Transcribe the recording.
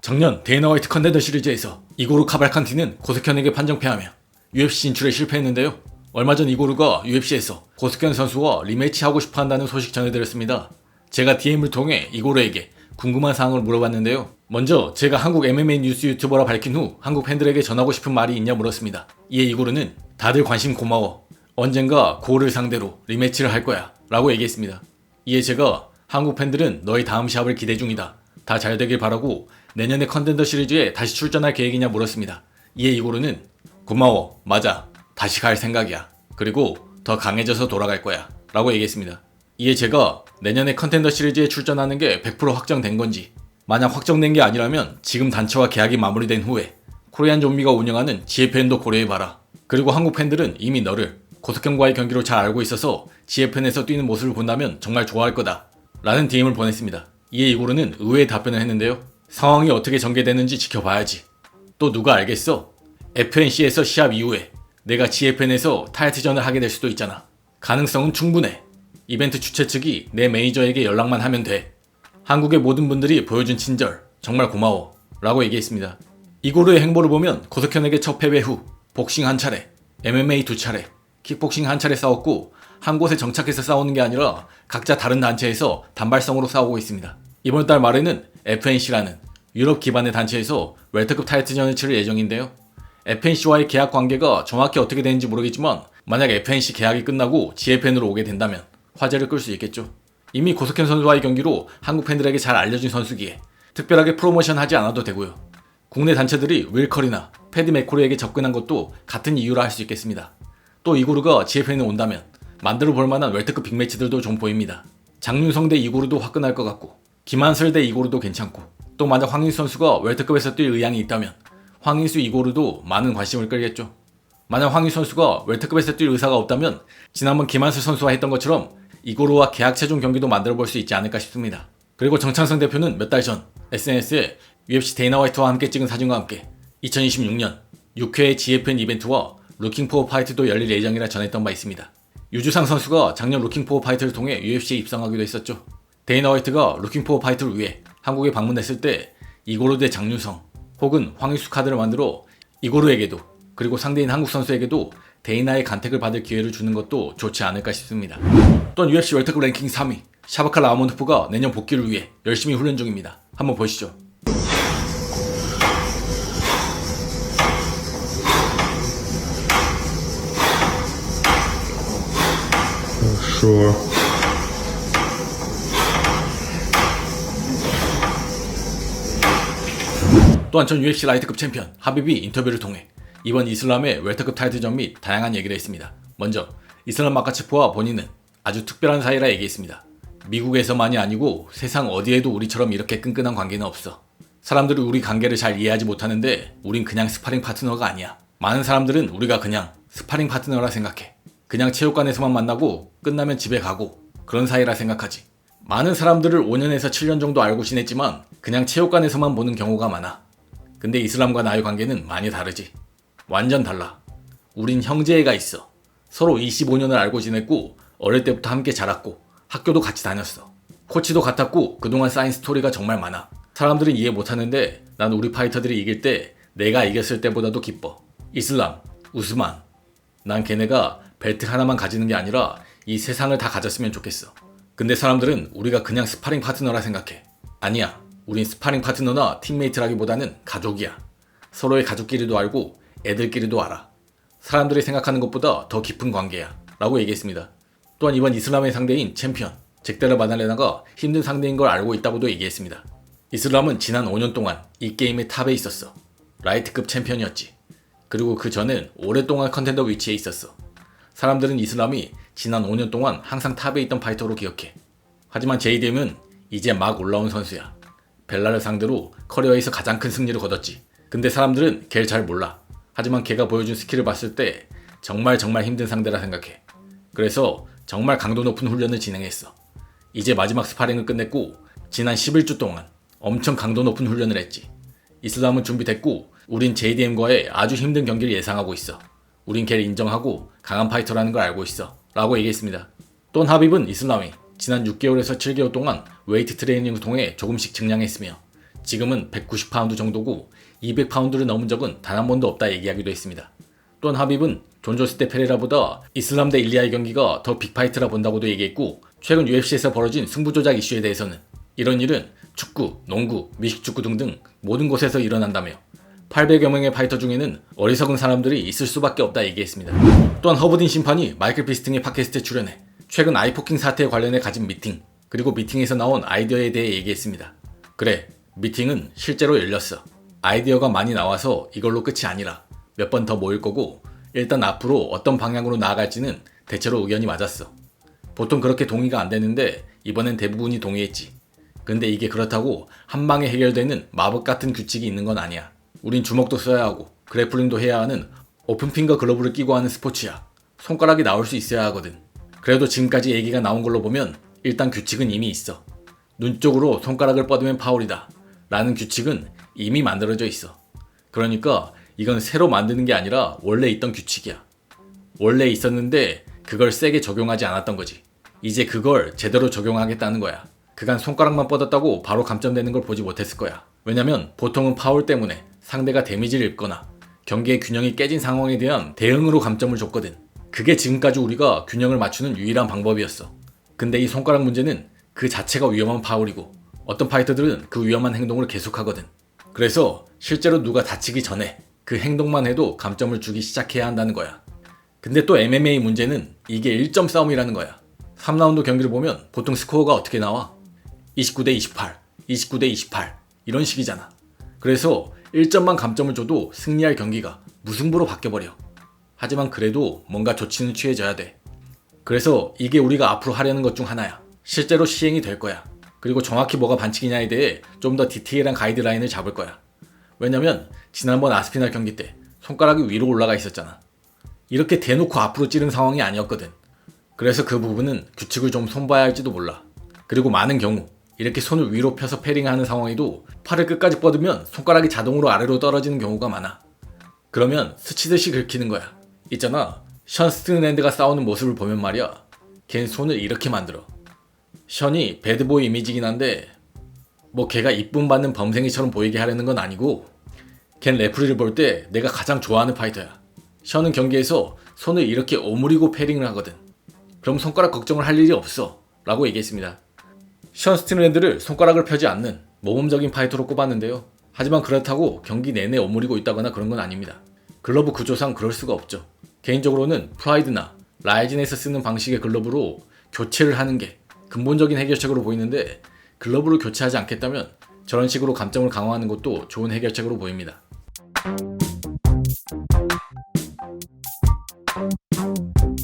작년 데이나 화이트 컨텐더 시리즈에서 이고르 카발칸티는 고석현에게 판정패하며 UFC 진출에 실패했는데요. 얼마 전 이고르가 UFC에서 고석현 선수와 리매치 하고 싶어 한다는 소식 전해드렸습니다. 제가 DM을 통해 이고르에게 궁금한 사항을 물어봤는데요. 먼저 제가 한국 MMA 뉴스 유튜버라 밝힌 후 한국 팬들에게 전하고 싶은 말이 있냐 물었습니다. 이에 이고르는 다들 관심 고마워. 언젠가 고를 상대로 리매치를 할 거야 라고 얘기했습니다. 이에 제가 한국 팬들은 너의 다음 시합을 기대 중이다. 다 잘 되길 바라고 내년에 컨텐더 시리즈에 다시 출전할 계획이냐 물었습니다. 이에 이고르는 고마워. 맞아. 다시 갈 생각이야. 그리고 더 강해져서 돌아갈 거야 라고 얘기했습니다. 이에 제가 내년에 컨텐더 시리즈에 출전하는 게 100% 확정된 건지, 만약 확정된 게 아니라면 지금 단체와 계약이 마무리된 후에 코리안 좀비가 운영하는 GFN도 고려해봐라. 그리고 한국 팬들은 이미 너를 고석현과의 경기로 잘 알고 있어서 GFN에서 뛰는 모습을 본다면 정말 좋아할 거다 라는 DM을 보냈습니다. 이에 이고르는 의외의 답변을 했는데요. 상황이 어떻게 전개되는지 지켜봐야지. 또 누가 알겠어? FNC에서 시합 이후에 내가 GFN에서 타이틀전을 하게 될 수도 있잖아. 가능성은 충분해. 이벤트 주최 측이 내 매니저에게 연락만 하면 돼. 한국의 모든 분들이 보여준 친절 정말 고마워 라고 얘기했습니다. 이고르의 행보를 보면 고석현에게 첫 패배 후 복싱 한 차례, MMA 두 차례, 킥복싱 한 차례 싸웠고 한 곳에 정착해서 싸우는 게 아니라 각자 다른 단체에서 단발성으로 싸우고 있습니다. 이번 달 말에는 FNC라는 유럽 기반의 단체에서 웰터급 타이틀전을 치를 예정인데요. FNC와의 계약 관계가 정확히 어떻게 되는지 모르겠지만 만약 FNC 계약이 끝나고 GFN으로 오게 된다면 화제를 끌 수 있겠죠. 이미 고석현 선수와의 경기로 한국 팬들에게 잘 알려진 선수기에 특별하게 프로모션 하지 않아도 되고요. 국내 단체들이 윌컬이나 패디 맥코리에게 접근한 것도 같은 이유라 할 수 있겠습니다. 또 이고르가 GFN에 온다면 만들어 볼 만한 웰터급 빅매치들도 좀 보입니다. 장윤성 대 이고르도 화끈할 것 같고, 김한슬 대 이고르도 괜찮고, 또 만약 황인수 선수가 웰터급에서 뛸 의향이 있다면 황인수 이고르도 많은 관심을 끌겠죠. 만약 황인수 선수가 웰터급에서 뛸 의사가 없다면 지난번 김한슬 선수와 했던 것처럼 이고르와 계약 최종 경기도 만들어 볼 수 있지 않을까 싶습니다. 그리고 정창성 대표는 몇 달 전 SNS에 UFC 데이나 화이트와 함께 찍은 사진과 함께 2026년 6회 GFN 이벤트와 루킹 포어 파이트도 열릴 예정이라 전했던 바 있습니다. 유주상 선수가 작년 루킹 포어 파이트를 통해 UFC에 입성하기도 했었죠. 데이나 화이트가 루킹 포어 파이트를 위해 한국에 방문했을 때 이고르 대 장윤성 혹은 황인수 카드를 만들어 이고르에게도 그리고 상대인 한국 선수에게도 데이나의 간택을 받을 기회를 주는 것도 좋지 않을까 싶습니다. 또한 UFC 웰터급 랭킹 3위 샤바칼 아몬드프가 내년 복귀를 위해 열심히 훈련 중입니다. 한번 보시죠. Sure. 또한 전 UFC 라이트급 챔피언 하비비 인터뷰를 통해 이번 이슬람의 웰터급 타이틀전 및 다양한 얘기를 했습니다. 먼저 이슬람 마카체프와 본인은 아주 특별한 사이라 얘기했습니다. 미국에서만이 아니고 세상 어디에도 우리처럼 이렇게 끈끈한 관계는 없어. 사람들이 우리 관계를 잘 이해하지 못하는데 우린 그냥 스파링 파트너가 아니야. 많은 사람들은 우리가 그냥 스파링 파트너라 생각해. 그냥 체육관에서만 만나고 끝나면 집에 가고 그런 사이라 생각하지. 많은 사람들을 5년에서 7년 정도 알고 지냈지만 그냥 체육관에서만 보는 경우가 많아. 근데 이슬람과 나의 관계는 많이 다르지. 완전 달라. 우린 형제애가 있어. 서로 25년을 알고 지냈고 어릴 때부터 함께 자랐고 학교도 같이 다녔어. 코치도 같았고 그동안 쌓인 스토리가 정말 많아. 사람들은 이해 못하는데 난 우리 파이터들이 이길 때 내가 이겼을 때보다도 기뻐. 이슬람, 우스만. 난 걔네가 벨트 하나만 가지는 게 아니라 이 세상을 다 가졌으면 좋겠어. 근데 사람들은 우리가 그냥 스파링 파트너라 생각해. 아니야. 우린 스파링 파트너나 팀메이트라기보다는 가족이야. 서로의 가족끼리도 알고 애들끼리도 알아. 사람들이 생각하는 것보다 더 깊은 관계야 라고 얘기했습니다. 또한 이번 이슬람의 상대인 챔피언 잭델라 바날레나가 힘든 상대인 걸 알고 있다고도 얘기했습니다. 이슬람은 지난 5년 동안 이 게임의 탑에 있었어. 라이트급 챔피언이었지. 그리고 그 전엔 오랫동안 컨텐더 위치에 있었어. 사람들은 이슬람이 지난 5년 동안 항상 탑에 있던 파이터로 기억해. 하지만 JDM은 이제 막 올라온 선수야. 벨라를 상대로 커리어에서 가장 큰 승리를 거뒀지. 근데 사람들은 걔를 잘 몰라. 하지만 걔가 보여준 스킬을 봤을 때 정말 힘든 상대라 생각해. 그래서 정말 강도 높은 훈련을 진행했어. 이제 마지막 스파링을 끝냈고 지난 11주 동안 엄청 강도 높은 훈련을 했지. 이슬람은 준비됐고 우린 JDM과의 아주 힘든 경기를 예상하고 있어. 우린 걔를 인정하고 강한 파이터라는 걸 알고 있어 라고 얘기했습니다. 또한 하빕은 이슬람이 지난 6개월에서 7개월 동안 웨이트 트레이닝을 통해 조금씩 증량했으며 지금은 190파운드 정도고 200파운드를 넘은 적은 단 한 번도 없다 얘기하기도 했습니다. 또한 하빕은 존 조스 대 페레라보다 이슬람 대 일리아의 경기가 더 빅파이트라 본다고도 얘기했고 최근 UFC에서 벌어진 승부 조작 이슈에 대해서는 이런 일은 축구, 농구, 미식축구 등등 모든 곳에서 일어난다며 800여 명의 파이터 중에는 어리석은 사람들이 있을 수밖에 없다 얘기했습니다. 또한 허브딘 심판이 마이클 비스팅의 팟캐스트에 출연해 최근 아이포킹 사태에 관련해 가진 미팅 그리고 미팅에서 나온 아이디어에 대해 얘기했습니다. 그래, 미팅은 실제로 열렸어. 아이디어가 많이 나와서 이걸로 끝이 아니라 몇 번 더 모일 거고 일단 앞으로 어떤 방향으로 나아갈지는 대체로 의견이 맞았어. 보통 그렇게 동의가 안 되는데 이번엔 대부분이 동의했지. 근데 이게 그렇다고 한 방에 해결되는 마법 같은 규칙이 있는 건 아니야. 우린 주먹도 써야 하고 그래플링도 해야 하는 오픈핑거 글러브를 끼고 하는 스포츠야. 손가락이 나올 수 있어야 하거든. 그래도 지금까지 얘기가 나온 걸로 보면 일단 규칙은 이미 있어. 눈 쪽으로 손가락을 뻗으면 파울이다 라는 규칙은 이미 만들어져 있어. 그러니까 이건 새로 만드는 게 아니라 원래 있던 규칙이야. 원래 있었는데 그걸 세게 적용하지 않았던 거지. 이제 그걸 제대로 적용하겠다는 거야. 그간 손가락만 뻗었다고 바로 감점되는 걸 보지 못했을 거야. 왜냐면 보통은 파울 때문에 상대가 데미지를 입거나 경기의 균형이 깨진 상황에 대한 대응으로 감점을 줬거든. 그게 지금까지 우리가 균형을 맞추는 유일한 방법이었어. 근데 이 손가락 문제는 그 자체가 위험한 파울이고 어떤 파이터들은 그 위험한 행동을 계속하거든. 그래서 실제로 누가 다치기 전에 그 행동만 해도 감점을 주기 시작해야 한다는 거야. 근데 또 MMA 문제는 이게 1점 싸움이라는 거야. 3라운드 경기를 보면 보통 스코어가 어떻게 나와? 29대 28, 29대 28 이런 식이잖아. 그래서 1점만 감점을 줘도 승리할 경기가 무승부로 바뀌어버려. 하지만 그래도 뭔가 조치는 취해져야 돼. 그래서 이게 우리가 앞으로 하려는 것 중 하나야. 실제로 시행이 될 거야. 그리고 정확히 뭐가 반칙이냐에 대해 좀 더 디테일한 가이드라인을 잡을 거야. 왜냐면 지난번 아스피날 경기 때 손가락이 위로 올라가 있었잖아. 이렇게 대놓고 앞으로 찌른 상황이 아니었거든. 그래서 그 부분은 규칙을 좀 손봐야 할지도 몰라. 그리고 많은 경우 이렇게 손을 위로 펴서 패링하는 상황에도 팔을 끝까지 뻗으면 손가락이 자동으로 아래로 떨어지는 경우가 많아. 그러면 스치듯이 긁히는 거야. 있잖아, 션 스트린랜드가 싸우는 모습을 보면 말이야, 걘 손을 이렇게 만들어. 션이 배드보이 이미지긴 한데 뭐 걔가 이쁨 받는 범생이처럼 보이게 하려는 건 아니고 걘 레프리를 볼 때 내가 가장 좋아하는 파이터야. 션은 경기에서 손을 이렇게 오므리고 패링을 하거든. 그럼 손가락 걱정을 할 일이 없어 라고 얘기했습니다. 션 스트린랜드를 손가락을 펴지 않는 모범적인 파이터로 꼽았는데요. 하지만 그렇다고 경기 내내 오므리고 있다거나 그런 건 아닙니다. 글러브 구조상 그럴 수가 없죠. 개인적으로는 프라이드나 라이진에서 쓰는 방식의 글러브로 교체를 하는 게 근본적인 해결책으로 보이는데 글러브를 교체하지 않겠다면 저런 식으로 감점을 강화하는 것도 좋은 해결책으로 보입니다.